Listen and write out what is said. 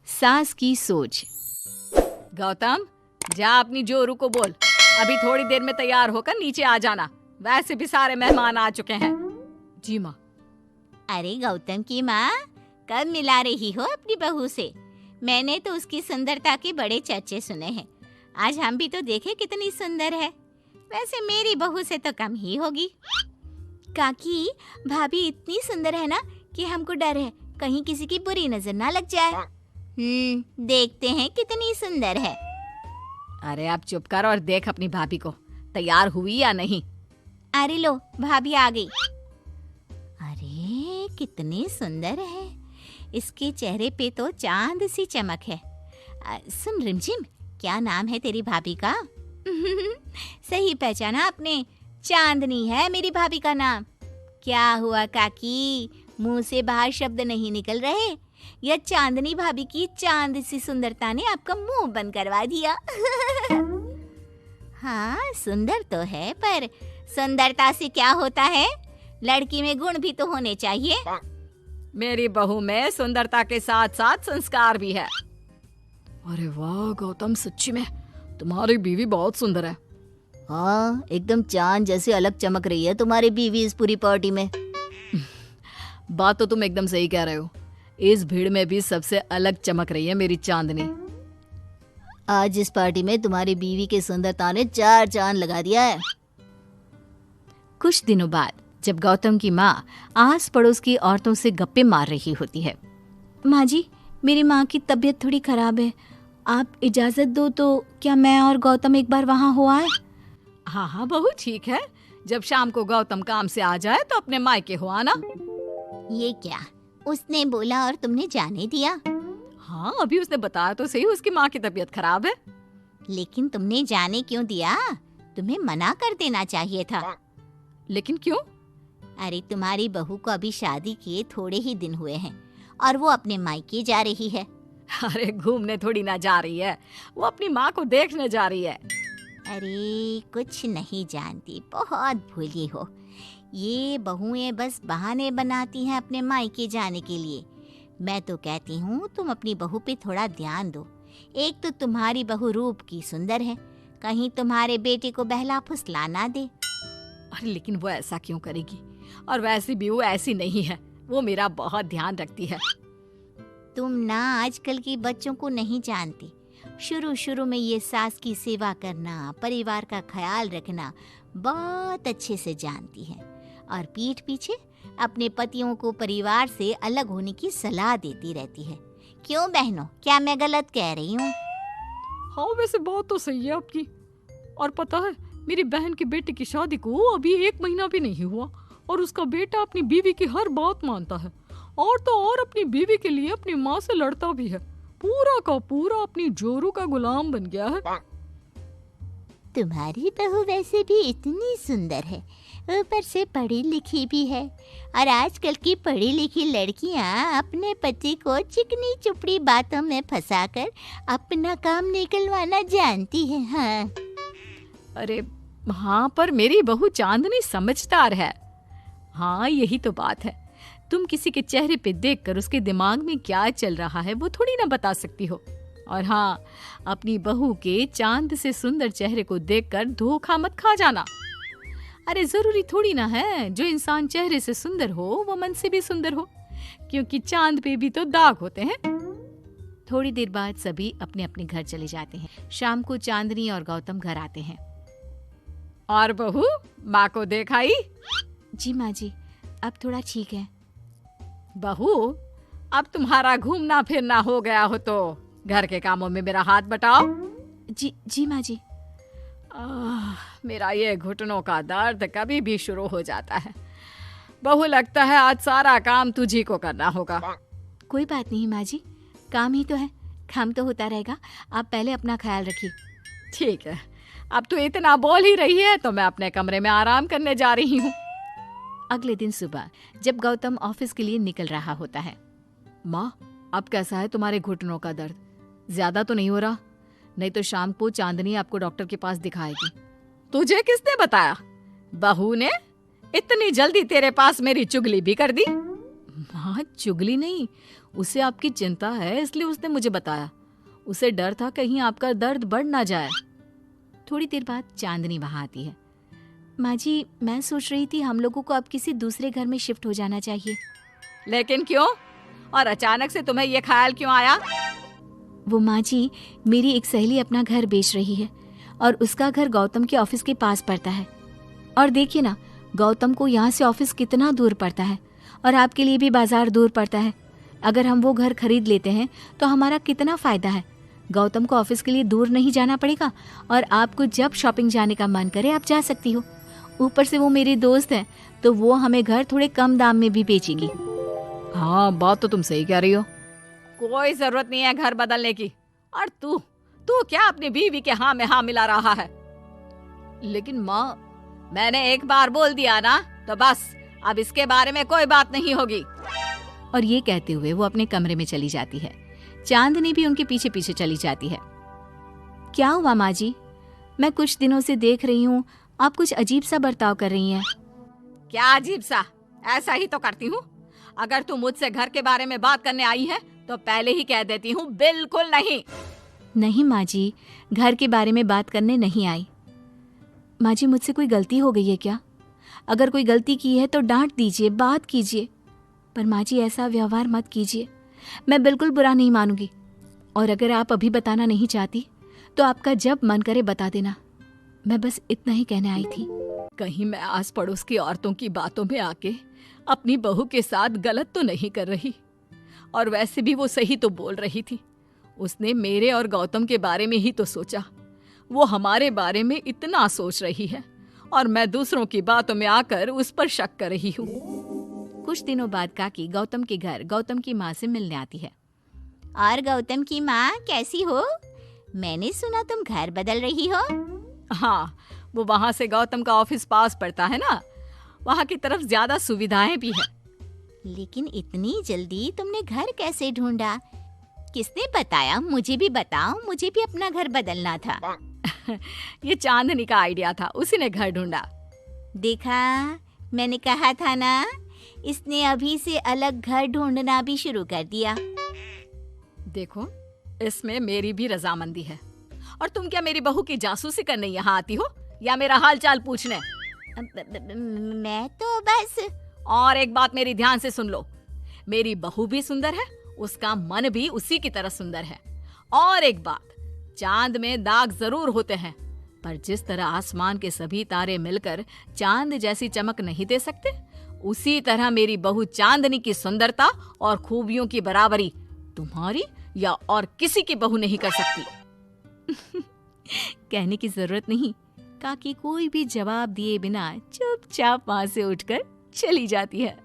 सास की सोच। गौतम, जा अपनी जोरू को बोल, अभी थोड़ी देर में तैयार होकर नीचे आ जाना। वैसे भी सारे मेहमान आ चुके हैं। जी माँ। अरे गौतम की माँ, कब मिला रही हो अपनी बहू से? मैंने तो उसकी सुंदरता के बड़े चर्चे सुने हैं। आज हम भी तो देखे कितनी सुंदर है। वैसे मेरी बहू से तो कम ही होगी। काकी, भाभी इतनी सुंदर है ना कि हमको डर है कहीं किसी की बुरी नजर ना लग जाए। देखते हैं कितनी सुंदर है। अरे आप चुप कर और देख अपनी भाभी को, तैयार हुई या नहीं। अरे लो, भाभी आ गई। अरे कितनी सुंदर है, इसके चेहरे पे तो चांद सी चमक है। सुन रिमझिम, क्या नाम है तेरी भाभी का? सही पहचाना आपने, चांदनी है मेरी भाभी का नाम। क्या हुआ काकी, मुंह से बाहर शब्द नहीं निकल रहे? या चांदनी भाभी की चांद सी सुंदरता ने आपका मुंह बंद करवा दिया? हाँ सुंदर तो है, पर सुंदरता से क्या होता है? लड़की में गुण भी तो होने चाहिए। मेरी बहू में सुंदरता के साथ साथ संस्कार भी है। अरे वाह गौतम, सच्ची में तुम्हारी बीवी बहुत सुंदर है। हाँ, एकदम चांद जैसे अलग चमक रही है तुम्हारी बीवी इस पूरी पार्टी में। बात तो तुम एकदम सही कह रहे हो। इस भीड़ में भी सबसे अलग चमक रही है मेरी चांदनी। आज इस पार्टी में तुम्हारी बीवी की सुंदरता ने 4 चांद लगा दिया है। कुछ दिनों बाद जब गौतम की माँ आस पड़ोस की औरतों से गप्पे मार रही होती है। माँ जी, मेरी माँ की तबीयत थोड़ी खराब है, आप इजाजत दो तो क्या मैं और गौतम एक बार वहाँ हो आए? हाँ हाँ बहू, ठीक है। जब शाम को गौतम काम से आ जाए तो अपने मायके हो आना। ये क्या, उसने बोला और तुमने जाने दिया? हाँ, अभी उसने बताया तो सही, उसकी माँ की तबीयत खराब है। लेकिन तुमने जाने क्यों दिया? तुम्हें मना कर देना चाहिए था। लेकिन क्यों? अरे तुम्हारी बहू को अभी शादी किए थोड़े ही दिन हुए हैं और वो अपने मायके जा रही है। अरे घूमने थोड़ी ना जा रही है, वो अपनी माँ को देखने जा रही है। अरे कुछ नहीं जानती, बहुत भोली हो। ये बहुएं बस बहाने बनाती हैं अपने मायके जाने के लिए। मैं तो कहती हूँ तुम अपनी बहू पे थोड़ा ध्यान दो। एक तो तुम्हारी बहू रूप की सुंदर है, कहीं तुम्हारे बेटे को बहला फुसला ना दे। अरे लेकिन वो ऐसा क्यों करेगी? और वैसे भी वो ऐसी नहीं है, वो मेरा बहुत ध्यान रखती है। तुम ना आजकल के बच्चों को नहीं जानती। शुरू शुरू में ये सास की सेवा करना, परिवार का ख्याल रखना बहुत अच्छे से जानती है, और पीठ पीछे अपने पतियों को परिवार से अलग होने की सलाह देती रहती है। क्यों बहनों, क्या मैं गलत कह रही हूँ? हाँ वैसे बात तो सही है आपकी। और पता है, मेरी बहन की बेटी की शादी को अभी 1 महीना भी नहीं हुआ और उसका बेटा अपनी बीवी की हर बात मानता है, और तो और अपनी बीवी के लिए अपनी माँ से लड़ता भी है। पूरा का पूरा अपनी जोरू का गुलाम बन गया है। तुम्हारी बहू वैसे भी इतनी सुंदर है, ऊपर से पढ़ी लिखी भी है, और आजकल की पढ़ी लिखी लड़कियां अपने पति को चिकनी चुपड़ी बातों में फंसाकर अपना काम निकलवाना जानती है। हाँ अरे हाँ, पर मेरी बहू चांदनी समझदार है। हाँ यही तो बात है। तुम किसी के चेहरे पे देखकर उसके दिमाग में क्या चल रहा है वो थोड़ी ना बता सकती हो। और हाँ, अपनी बहू के चांद से सुंदर चेहरे को देखकर धोखा मत खा जाना। अरे जरूरी थोड़ी ना है जो इंसान चेहरे से सुंदर हो वो मन से भी सुंदर हो, क्योंकि चांद पे भी तो दाग होते हैं। थोड़ी देर बाद सभी अपने अपने घर चले जाते हैं। शाम को चांदनी और गौतम घर आते हैं। और बहू, माँ को देखाई? जी माँ जी, अब थोड़ा ठीक है। बहू, अब तुम्हारा घूमना फिरना हो गया हो तो घर के कामों में मेरा हाथ बटाओ। जी माँ जी। मेरा ये घुटनों का दर्द कभी भी शुरू हो जाता है। बहू, लगता है आज सारा काम तुझी को करना होगा। कोई बात नहीं माँ जी, काम ही तो है, काम तो होता रहेगा। आप पहले अपना ख्याल रखिए। ठीक है, अब तू इतना बोल ही रही है तो मैं अपने कमरे में आराम करने जा रही हूँ। अगले दिन सुबह जब गौतम ऑफिस के लिए निकल रहा होता है। माँ, अब कैसा है तुम्हारे घुटनों का दर्द? ज्यादा तो नहीं हो रहा? नहीं तो शाम को चांदनी आपको डॉक्टर के पास दिखाएगी। तुझे किसने बताया? बहू ने इतनी जल्दी तेरे पास मेरी चुगली भी कर दी? हाँ, चुगली नहीं, उसे आपकी चिंता है इसलिए उसने मुझे बताया। उसे डर था कहीं आपका दर्द बढ़ ना जाए। थोड़ी देर बाद चांदनी वहां आती है। माँ जी, मैं सोच रही थी हम लोगों को अब किसी दूसरे घर में शिफ्ट हो जाना चाहिए। लेकिन क्यों? और अचानक से तुम्हें ये ख्याल क्यों आया? वो माँ जी, मेरी एक सहेली अपना घर बेच रही है और उसका घर गौतम के ऑफिस के पास पड़ता है। और देखिए ना, गौतम को यहाँ से ऑफिस कितना दूर पड़ता है और आपके लिए भी बाजार दूर पड़ता है। अगर हम वो घर खरीद लेते हैं तो हमारा कितना फायदा है। गौतम को ऑफिस के लिए दूर नहीं जाना पड़ेगा और आपको जब शॉपिंग जाने का मन करे आप जा सकती हो। ऊपर से वो मेरी दोस्त है तो वो हमें घर थोड़े कम दाम में भी बेचेगी। हाँ, बात तो तुम सही कह रही हो। कोई जरूरत नहीं है घर बदलने की। और तू तू क्या अपनी बीवी के हाँ में हाँ मिला रहा है? लेकिन माँ, मैंने एक बार बोल दिया ना, तो बस अब इसके बारे में कोई बात नहीं होगी। और ये कहते हुए वो अपने कमरे में चली जाती है। चांदनी भी उनके पीछे पीछे चली जाती है। क्या हुआ माँ जी? मैं कुछ दिनों से देख रही हूँ आप कुछ अजीब सा बर्ताव कर रही हैं। क्या अजीब सा? ऐसा ही तो करती हूँ। अगर तू मुझसे घर के बारे में बात करने आई है तो पहले ही कह देती हूँ, बिल्कुल नहीं। नहीं माँ जी, घर के बारे में बात करने नहीं आई। माँ जी, मुझसे कोई गलती हो गई है क्या? अगर कोई गलती की है तो डांट दीजिए, बात कीजिए। पर माँ जी, ऐसा व्यवहार मत कीजिए। मैं बिल्कुल बुरा नहीं मानूंगी। और अगर आप अभी बताना नहीं चाहती तो आपका जब मन करे बता देना। मैं बस इतना ही कहने आई थी। कहीं मैं आस पड़ोस की औरतों की बातों में आके अपनी बहू के साथ गलत तो नहीं कर रही? और वैसे भी वो सही तो बोल रही थी। उसने मेरे और गौतम के बारे में ही तो सोचा। वो हमारे बारे में इतना सोच रही है और मैं दूसरों की बातों में आकर उस पर शक कर रही हूँ। कुछ दिनों बाद काकी गौतम के घर गौतम की माँ से मिलने आती है। और गौतम की माँ, कैसी हो? मैंने सुना तुम घर बदल रही हो। हाँ, वो वहाँ से गौतम का ऑफिस पास पड़ता है ना, वहाँ की तरफ ज्यादा सुविधाएं भी है। लेकिन इतनी जल्दी तुमने घर कैसे ढूंढा? किसने बताया? मुझे भी बताओ, मुझे भी अपना घर बदलना था। ये चांदनी का आइडिया था, उसी ने घर ढूंढा। देखा, मैंने कहा था ना, इसने अभी से अलग घर ढूंढना भी शुरू कर दिया। देखो, इसमें मेरी भी रजामंदी है। और तुम क्या मेरी बहू की जासूसी करने यहाँ आती हो या मेरा हाल चाल पूछने? मैं तो बस। और एक बात मेरी ध्यान से सुन लो, मेरी बहू भी सुंदर है, उसका मन भी उसी की तरह सुंदर है। और एक बात, चांद में दाग जरूर होते हैं, पर जिस तरह आसमान के सभी तारे मिलकर चांद जैसी चमक नहीं दे सकते, उसी तरह मेरी बहू चांदनी की सुंदरता और खूबियों की बराबरी तुम्हारी या और किसी की बहू नहीं कर सकती। कहने की जरूरत नहीं। काकी कोई भी जवाब दिए बिना चुपचाप वहां से उठकर चली जाती है।